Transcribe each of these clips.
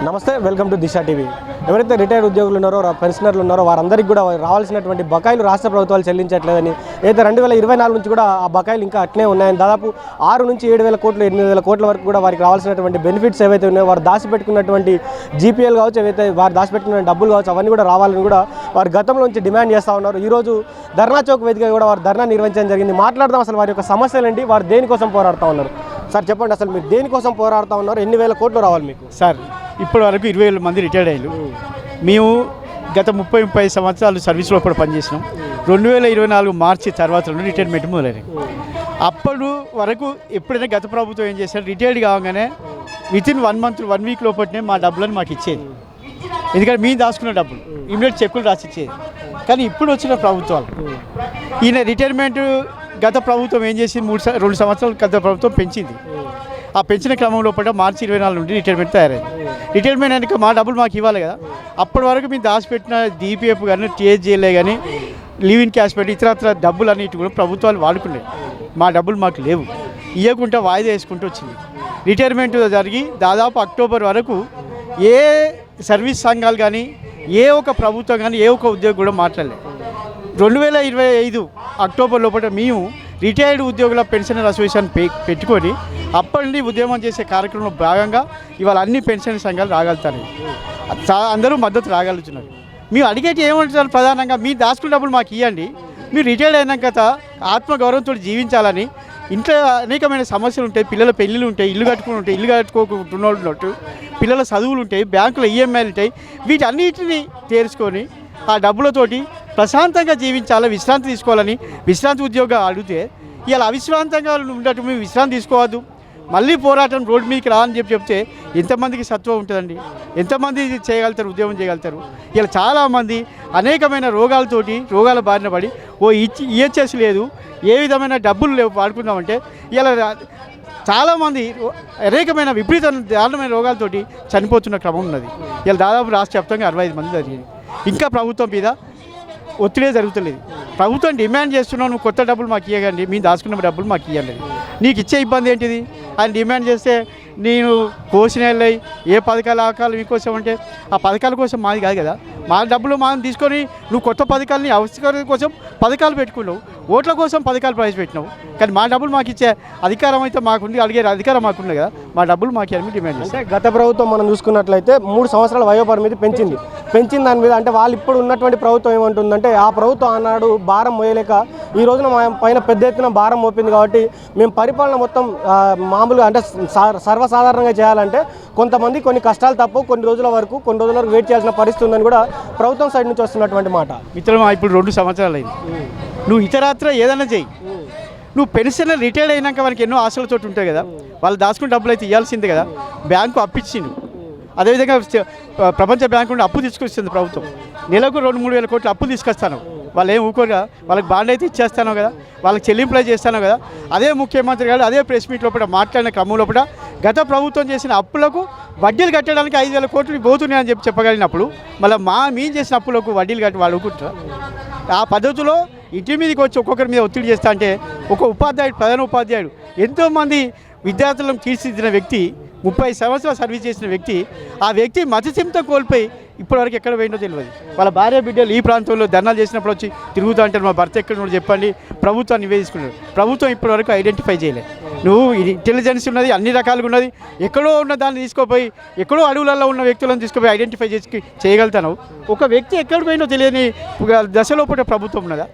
నమస్తే, welcome to Disha TV. ఎవరైతే retired ఉద్యోగులు ఉన్నారో, పెన్షనర్లు ఉన్నారో వారందరికీ కూడా రావాల్సినటువంటి బకాయిలు రాష్ట్ర ప్రభుత్వాలు చెల్లించట్లేదని, అయితే 2024 నుంచి కూడా ఆ బకాయిలు ఇంకా అట్లే ఉన్నాయని, దాదాపు 6 నుంచి 7,000 కోట్లు 8,000 కోట్ల వరకు కూడా వారికి రావాల్సినటువంటి బెనిఫిట్స్ ఏవైతే ఉన్నాయో, వారు దాచిపెట్టుకున్నటువంటి జీపీఎల్ కావచ్చు, ఏవైతే వారు దాచిపెట్టుకున్న డబ్బులు కావచ్చు, అవన్నీ కూడా రావాలని కూడా వారు గతంలో నుంచి డిమాండ్ చేస్తూ ఉన్నారు. ఈరోజు ధర్నా చౌక్ వేదికగా కూడా వారు ధర్నా నిర్వహించడం జరిగింది. మాట్లాడదాం అసలు వారి యొక్క సమస్యలు ఏంటి, వారు దేనికోసం పోరాడుతూ ఉన్నారు. సార్ చెప్పండి, అసలు మీరు దేనికోసం పోరాడుతూ ఉన్నారు, ఎన్ని వేల కోట్లు రావాలి మీకు? సార్, ఇప్పటి వరకు 20,000 మంది రిటైర్డ్ అయ్యారు. మేము గత 30 సంవత్సరాలు సర్వీస్లో కూడా పనిచేసినాం. 2024 మార్చి తర్వాత రిటైర్మెంట్ మొదలైనవి. అప్పటి వరకు ఎప్పుడైనా గత ప్రభుత్వం ఏం చేశారు, రిటైర్డ్ కాగానే వితిన్ 1 మంత్ 1 వీక్ లోపలనే మా డబ్బులను మాకు ఇచ్చేది. ఎందుకంటే మేము దాచుకున్న డబ్బులు ఇమ్మీడియట్ చెక్కులు రాసిచ్చేది. కానీ ఇప్పుడు వచ్చిన ప్రభుత్వాలు ఈయన రిటైర్మెంట్ గత ప్రభుత్వం ఏం చేసి 2 సంవత్సరాలు గత ప్రభుత్వం పెంచింది. ఆ పెంచిన క్రమంలో మార్చి 24 నుండి రిటైర్మెంట్ తయారైంది. రిటైర్మెంట్ అయినాక మా డబ్బులు మాకు ఇవ్వాలి కదా. అప్పటి వరకు మేము దాచిపెట్టిన డిపిఎఫ్ కానీ, టీఎస్జీఎల్ఏ కానీ, లీవ్ ఇన్ క్యాష్ పెట్టి ఇతరత్ర డబ్బులు అన్నిటి కూడా ప్రభుత్వాలు వాడుకున్నాయి. మా డబ్బులు మాకు లేవు, ఇవ్వకుండా వాయిదా వేసుకుంటూ వచ్చింది. రిటైర్మెంట్ జరిగి దాదాపు అక్టోబర్ వరకు ఏ సర్వీస్ సంఘాలు కానీ, ఏ ఒక ప్రభుత్వం కానీ, ఏ ఒక ఉద్యోగి కూడా మాట్లాడలేదు. 2025 అక్టోబర్ లోపల మేము రిటైర్డ్ ఉద్యోగుల పెన్షనర్ అసోసియేషన్ పెట్టుకొని అప్పటి నుండి ఉద్యమం చేసే కార్యక్రమంలో భాగంగా ఇవాళ అన్ని పెన్షన్ సంఘాలు రాగలుగుతారు. అందరూ మద్దతు రాగలుగుతున్నారు. మేము అడిగేటి ఏమంటారు, ప్రధానంగా మీ దాచుకున్న డబ్బులు మాకు ఇవ్వండి, మీరు రిటైర్డ్ అయినాక ఆత్మగౌరవంతో జీవించాలని. ఇంట్లో అనేకమైన సమస్యలు ఉంటాయి, పిల్లల పెళ్ళిళ్ళు ఉంటాయి, ఇల్లు కట్టుకుని ఉంటాయి, ఇల్లు కట్టుకోకుంటున్నట్టు పిల్లల చదువులు ఉంటాయి, బ్యాంకులో ఈఎంఐలు ఉంటాయి. వీటన్నిటిని తీర్చుకొని ఆ డబ్బులతోటి ప్రశాంతంగా జీవించాలి, విశ్రాంతి తీసుకోవాలని విశ్రాంతి ఉద్యోగం అడిగితే ఇలా అవిశ్రాంతంగా ఉండటం, మేము విశ్రాంతి తీసుకోవద్దు, మళ్ళీ పోరాటం రోడ్డు మీదకి రా అని చెప్తే ఎంతమందికి సత్వం ఉంటుందండి? ఎంతమంది చేయగలుగుతారు, ఉద్యోగం చేయగలుగుతారు? ఇలా చాలామంది అనేకమైన రోగాల బారిన పడి ఈహెచ్ఎస్ లేదు, ఏ విధమైన డబ్బులు లేవు వాడుకుందామంటే ఇలా చాలామంది అనేకమైన దారుణమైన రోగాలతోటి చనిపోతున్న క్రమం ఉన్నది. ఇలా దాదాపు రాష్ట్ర వ్యాప్తంగా 65 మంది జరిగింది. ఇంకా ప్రభుత్వం మీద ఒత్తిడే జరుగుతలేదు. ప్రభుత్వం డిమాండ్ చేస్తున్నావు, నువ్వు కొత్త డబ్బులు మాకు ఇవ్వకండి, మేము దాచుకున్న డబ్బులు మాకు ఇవ్వండి. నీకు ఇచ్చే ఇబ్బంది ఏంటిది? ఆయన డిమాండ్ చేస్తే నేను కోసిన వెళ్ళయి ఏ పథకాలు మీకోసం అంటే ఆ పథకాల కోసం మాది కాదు కదా. మా డబ్బులు మనం తీసుకొని నువ్వు కొత్త పథకాలని అవసరం కోసం పథకాలు పెట్టుకున్నావు, ఓట్ల కోసం పథకాలు ప్రవేశపెట్టినావు. కానీ మా డబ్బులు మాకు ఇచ్చే అధికారం అయితే మాకుంది, అడిగే అధికారం మాకుంది కదా. మా డబ్బులు మాకు అని డిమాండ్ చేస్తే గత ప్రభుత్వం మనం చూసుకున్నట్లయితే 3 సంవత్సరాల వయోపరిమితి పెంచిన దాని మీద అంటే వాళ్ళు ఇప్పుడు ఉన్నటువంటి ప్రభుత్వం ఏమంటుందంటే, ఆ ప్రభుత్వం అన్నాడు భారం మోయలేక ఈ రోజున మా పైన పెద్ద ఎత్తున భారం మోపింది కాబట్టి మేము పరిపాలన మొత్తం మామూలుగా అంటే సర్వసాధారణంగా చేయాలంటే కొంతమంది కొన్ని కష్టాలు తప్ప కొన్ని రోజుల వరకు వెయిట్ చేయాల్సిన పరిస్థితి ఉందని కూడా ప్రభుత్వం సైడ్ నుంచి వస్తున్నటువంటి మాట. మిత్రమా, ఇప్పుడు 2 సంవత్సరాలు అయింది. నువ్వు ఇతరత్ర ఏదైనా చెయ్యి, నువ్వు పెన్షనర్ రిటైర్డ్ అయినాక వారికి ఎన్నో ఆశలతో ఉంటాయి కదా. వాళ్ళు దాచుకున్న డబ్బులు అయితే ఇవ్వాల్సిందే కదా. బ్యాంకు అప్పిచ్చిండు, అదేవిధంగా ప్రపంచ బ్యాంకు నుండి అప్పు తీసుకొచ్చింది ప్రభుత్వం. నెలకు 2-3 వేల కోట్లు అప్పు తీసుకొస్తాను. వాళ్ళు ఏం ఊరుకోరుగా, వాళ్ళకి బాండ్ అయితే ఇచ్చేస్తాను కదా, వాళ్ళకి చెల్లింపులు చేస్తాను కదా. అదే ముఖ్యమంత్రి గారు అదే ప్రెస్ మీట్ లోపల మాట్లాడిన క్రమం లోపల గత ప్రభుత్వం చేసిన అప్పులకు వడ్డీలు కట్టడానికి 5,000 కోట్లు పోతున్నాయని చెప్పగలిగినప్పుడు మళ్ళీ మేము చేసిన అప్పులకు వడ్డీలు కట్టి వాళ్ళు ఊరుకుంటారా? ఆ పద్ధతిలో ఇంటి మీదకి వచ్చి ఒక్కొక్కరి మీద ఒత్తిడి చేస్తా అంటే ఒక ప్రధాన ఉపాధ్యాయుడు ఎంతోమంది విద్యార్థులను తీర్చిదిద్దిన వ్యక్తి, 30 సంవత్సరాలు సర్వీస్ చేసిన వ్యక్తి, ఆ వ్యక్తి మతిస్థిమితం కోల్పోయి ఇప్పటివరకు ఎక్కడ పోయిందో తెలియదు. వాళ్ళ భార్య బిడ్డలు ఈ ప్రాంతంలో ధర్నాలు చేసినప్పుడు వచ్చి తిరుగుతూ అంటారు, మా భర్త ఎక్కడ చెప్పండి, ప్రభుత్వాన్ని నివేదించుకున్నారు. ప్రభుత్వం ఇప్పటివరకు ఐడెంటిఫై చేయలేదు. నువ్వు ఇంటెలిజెన్స్ ఉన్నది, అన్ని రకాలుగా ఉన్నది, ఎక్కడో ఉన్న దాన్ని తీసుకోపోయి ఎక్కడో అడవులలో ఉన్న వ్యక్తులను తీసుకుపోయి ఐడెంటిఫై చేయగలుగుతాను. ఒక వ్యక్తి ఎక్కడ పోయినో తెలియని దశలో పూట ప్రభుత్వం ఉన్నదా?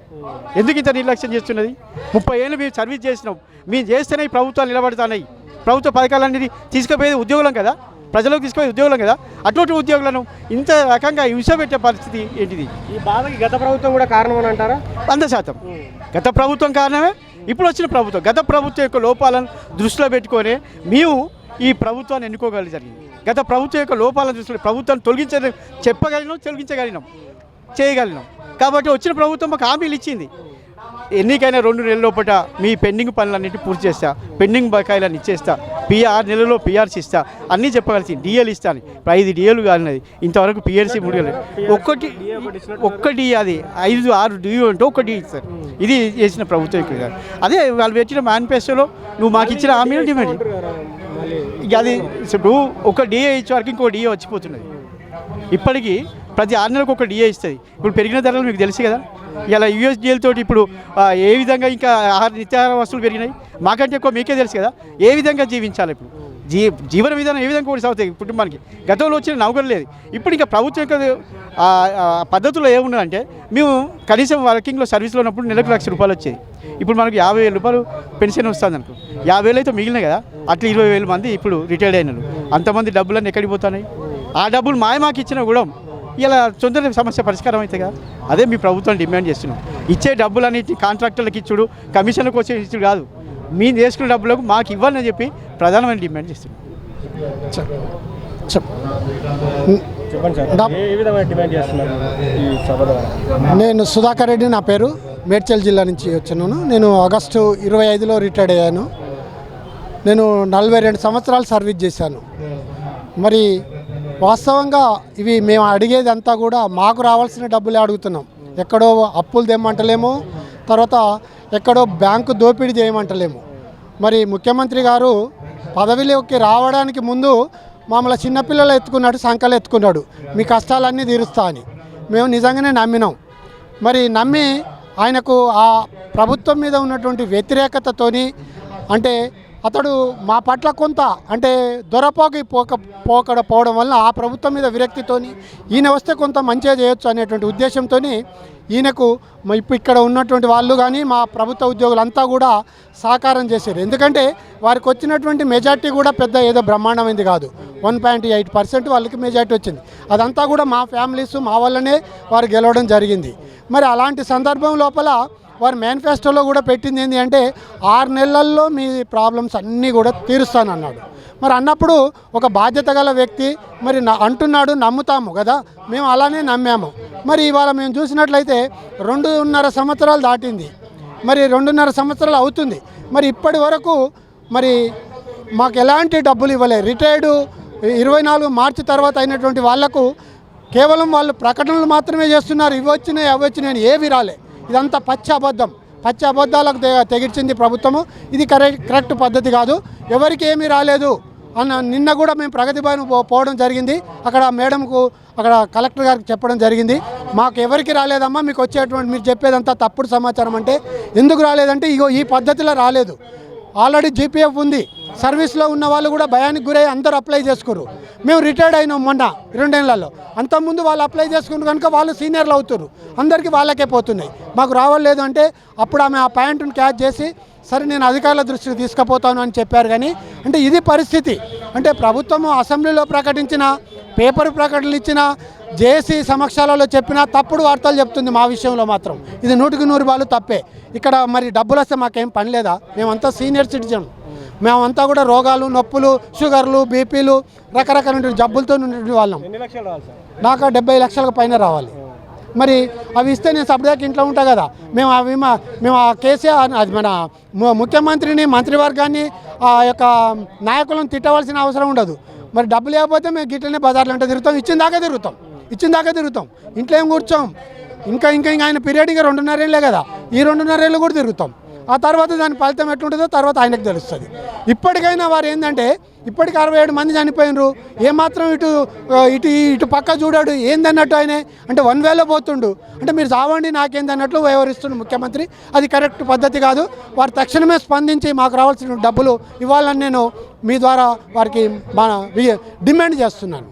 ఎందుకు ఇంత నిర్లక్ష్యం చేస్తున్నది? 30 ఏళ్ళు మేము సర్వీస్ చేసినాం, మేము చేస్తేనే ఈ ప్రభుత్వాలు నిలబడతాయి. ప్రభుత్వ పథకాలన్నీ తీసుకుపోయేది ఉద్యోగులం కదా, ప్రజలకు తీసుకుపోయే ఉద్యోగులం కదా. అటువంటి ఉద్యోగులను ఇంత రకంగా హింసపెట్టే పరిస్థితి ఏంటిది? ఈ బాధకి గత ప్రభుత్వం కూడా కారణం అని అంటారా? 100% గత ప్రభుత్వం కారణమే. ఇప్పుడు వచ్చిన ప్రభుత్వం గత ప్రభుత్వం యొక్క లోపాలను దృష్టిలో పెట్టుకొని మేము ఈ ప్రభుత్వాన్ని ఎన్నుకోగలిగి జరిగింది. గత ప్రభుత్వం యొక్క లోపాలను దృష్టిలో ప్రభుత్వాన్ని తొలగించగలిగినాం, చేయగలిగినాం. కాబట్టి వచ్చిన ప్రభుత్వం మాకు హామీలు ఇచ్చింది. ఎన్నికైనా 2 నెలల లోపల మీ పెండింగ్ పనులన్నింటి పూర్తి చేస్తా, పెండింగ్ బకాయిలను ఇచ్చేస్తా, 6 నెలల్లో పిఆర్సీ ఇస్తా, అన్నీ చెప్పగలిసి డిఏలు ఇస్తాను. 5 డిఏలు కాలినది ఇంతవరకు, పిఆర్సీ 3 ఒక్కటి అది 5-6 డిఏ అంటే ఒకటి ఇస్తారు. ఇది చేసిన ప్రభుత్వం ఇక్కడ. అదే వాళ్ళు పెట్టిన మేనిఫెస్టోలో నువ్వు మాకు ఇచ్చిన హామీలు డిమాండ్ ఇక అది ఇప్పుడు ఒక డిఏ ఇచ్చే వరకు ఇంకో డిఏ వచ్చిపోతున్నది. ఇప్పటికీ ప్రతి 6 నెలలకు ఒక డిఏ ఇస్తుంది. ఇప్పుడు పెరిగిన ధరలు మీకు తెలుసు కదా. ఇలా యూఎస్డిఎల్ తోటి ఇప్పుడు ఏ విధంగా ఇంకా నిత్యాహార వస్తువులు పెరిగినాయి. మాకంటే ఎక్కువ మీకే తెలుసు కదా ఏ విధంగా జీవించాలి. ఇప్పుడు జీవన విధానం ఏ విధంగా కొనసాగుతాయి కుటుంబానికి. గతంలో వచ్చిన నౌకరు లేదు. ఇప్పుడు ఇంకా ప్రభుత్వం యొక్క పద్ధతుల్లో ఏమున్నదంటే మేము కనీసం వర్కింగ్లో సర్వీస్లో ఉన్నప్పుడు నెలకు ₹1,00,000 వచ్చేది. ఇప్పుడు మనకు ₹50,000 పెన్షన్ వస్తుంది అనుకో. 50,000 అయితే మిగిలినాయి కదా. అట్లా 20,000 మంది ఇప్పుడు రిటైర్డ్ అయినారు. అంతమంది డబ్బులన్నీ ఎక్కడికి పోతున్నాయి. ఆ డబ్బులు మాకు ఇచ్చినా కూడా ఇలా తొందర సమస్య పరిష్కారం అవుతాయి కదా. అదే మీ ప్రభుత్వం డిమాండ్ చేస్తున్నాం. ఇచ్చే డబ్బులన్నిటి కాంట్రాక్టర్లకు ఇచ్చుడు, కమిషన్లకు వచ్చే ఇచ్చుడు కాదు. మీరు చేసుకున్న డబ్బులకు మాకు ఇవ్వాలని చెప్పి ప్రధానమైన డిమాండ్ చేస్తున్నాం. నేను సుధాకర్ రెడ్డి, నా పేరు, మేడ్చల్ జిల్లా నుంచి వచ్చినాను. నేను ఆగస్టు 25లో రిటైర్డ్ అయ్యాను. నేను 42 సంవత్సరాలు సర్వీస్ చేశాను. మరి వాస్తవంగా ఇవి మేము అడిగేది అంతా కూడా మాకు రావాల్సిన డబ్బులే అడుగుతున్నాం. ఎక్కడో అప్పులు తెమ్మంటలేము, తర్వాత ఎక్కడో బ్యాంకు దోపిడీ చేయమంటలేము. మరి ముఖ్యమంత్రి గారు పదవిలోకి రావడానికి ముందు మమ్మల్ని చిన్నపిల్లలు ఎత్తుకున్నాడు, సంకలు ఎత్తుకున్నాడు, మీ కష్టాలన్నీ తీరుస్తా అని. మేము నిజంగానే నమ్మినాం. మరి నమ్మి ఆయనకు ఆ ప్రభుత్వం మీద ఉన్నటువంటి వ్యతిరేకతతోని, అంటే అతడు మా పట్ల కొంత అంటే దొరపోకి పోవడం వల్ల ఆ ప్రభుత్వం మీద విరక్తితోని ఈయన వస్తే కొంత మంచిగా చేయొచ్చు అనేటువంటి ఉద్దేశంతో ఈయనకు ఇప్పుడు ఇక్కడ ఉన్నటువంటి వాళ్ళు కానీ మా ప్రభుత్వ ఉద్యోగులంతా కూడా సహకారం చేశారు. ఎందుకంటే వారికి వచ్చినటువంటి మెజార్టీ కూడా పెద్ద ఏదో బ్రహ్మాండమైంది కాదు. 1.8% వాళ్ళకి మెజార్టీ వచ్చింది. అదంతా కూడా మా ఫ్యామిలీస్ మా వల్లనే వారు గెలవడం జరిగింది. మరి అలాంటి సందర్భం లోపల వారు మేనిఫెస్టోలో కూడా పెట్టింది ఏంటి అంటే 6 నెలల్లో మీ ప్రాబ్లమ్స్ అన్నీ కూడా తీరుస్తానన్నాడు. మరి అన్నప్పుడు ఒక బాధ్యత గల వ్యక్తి మరి అంటున్నాడు, నమ్ముతాము కదా, మేము అలానే నమ్మాము. మరి ఇవాళ మేము చూసినట్లయితే 2.5 సంవత్సరాలు దాటింది. మరి 2.5 సంవత్సరాలు అవుతుంది. మరి ఇప్పటి వరకు మరి మాకు ఎలాంటి డబ్బులు ఇవ్వలేదు. రిటైర్డు 24 మార్చి తర్వాత అయినటువంటి వాళ్లకు కేవలం వాళ్ళు ప్రకటనలు మాత్రమే చేస్తున్నారు. ఇవి వచ్చినాయి అవి వచ్చినాయి, ఏవి రాలే. ఇదంతా పచ్చి అబద్ధాలకు తెగించింది ప్రభుత్వము. ఇది కరెక్ట్ పద్ధతి కాదు. ఎవరికి ఏమీ రాలేదు అన్న నిన్న కూడా మేము ప్రగతి భవన్ పోవడం జరిగింది. అక్కడ మేడంకు అక్కడ కలెక్టర్ గారికి చెప్పడం జరిగింది, మాకు ఎవరికి రాలేదమ్మా, మీకు వచ్చేటువంటి మీరు చెప్పేదంతా తప్పుడు సమాచారం. అంటే ఎందుకు రాలేదంటే ఇగో ఈ పద్ధతిలో రాలేదు. ఆల్రెడీ జీపీఎఫ్ ఉంది. సర్వీస్లో ఉన్న వాళ్ళు కూడా భయానికి గురై అందరూ అప్లై చేసుకున్నారు. మేము రిటైర్డ్ అయినాం మొన్న 2 ఏళ్లలో. అంతకుముందు వాళ్ళు అప్లై చేసుకున్నారు కనుక వాళ్ళు సీనియర్లు అవుతారు. అందరికీ వాళ్ళకే పోతున్నాయి, మాకు రావలేదు. అంటే అప్పుడు ఆమె ఆ పాయింట్ను క్యాచ్ చేసి సరే నేను అధికారుల దృష్టికి తీసుకుపోతాను అని చెప్పారు. కానీ అంటే ఇది పరిస్థితి. అంటే ప్రభుత్వము అసెంబ్లీలో ప్రకటించిన, పేపర్ ప్రకటనలు ఇచ్చిన, జేఏసీ సమక్షాలలో చెప్పిన తప్పుడు వార్తలు చెప్తుంది. మా విషయంలో మాత్రం ఇది 100కి 100 తప్పే. ఇక్కడ మరి డబ్బులు వస్తే మాకేం పని లేదా? మేమంతా సీనియర్ సిటిజన్. మేమంతా కూడా రోగాలు, నొప్పులు, షుగర్లు, బీపీలు, రకరకాల జబ్బులతో ఉండే వాళ్ళం. నాకు 70 లక్షలకు పైన రావాలి. మరి అవి ఇస్తే నేను సబ్దాకి ఇంట్లో ఉంటా కదా. మేము ఆ కేసీఆర్ అది మన ముఖ్యమంత్రిని, మంత్రివర్గాన్ని, ఆ యొక్క నాయకులను తిట్టవలసిన అవసరం ఉండదు. మరి డబ్బులు లేకపోతే మేము గిట్లనే బజార్లు అంటే తిరుగుతాం, ఇచ్చిన దాకా తిరుగుతాం, ఇంట్లో ఏం కూర్చోం. ఇంకా ఆయన పీరియడ్గా 2.5 ఏళ్ళే కదా, ఈ 2.5 ఏళ్ళు కూడా తిరుగుతాం. ఆ తర్వాత దాని ఫలితం ఎట్లుంటుందో తర్వాత ఆయనకు తెలుస్తుంది. ఇప్పటికైనా వారు ఏంటంటే ఇప్పటికి 67 మంది చనిపోయినరు. ఏమాత్రం ఇటు పక్క చూడాడు ఏందన్నట్టు ఆయనే అంటే 1 వేలో పోతుండు. అంటే మీరు చావండి నాకేందన్నట్లు వ్యవహరిస్తున్న ముఖ్యమంత్రి. అది కరెక్ట్ పద్ధతి కాదు. వారు తక్షణమే స్పందించి మాకు రావాల్సిన డబ్బులు ఇవ్వాలని నేను మీ ద్వారా వారికి డిమాండ్ చేస్తున్నాను.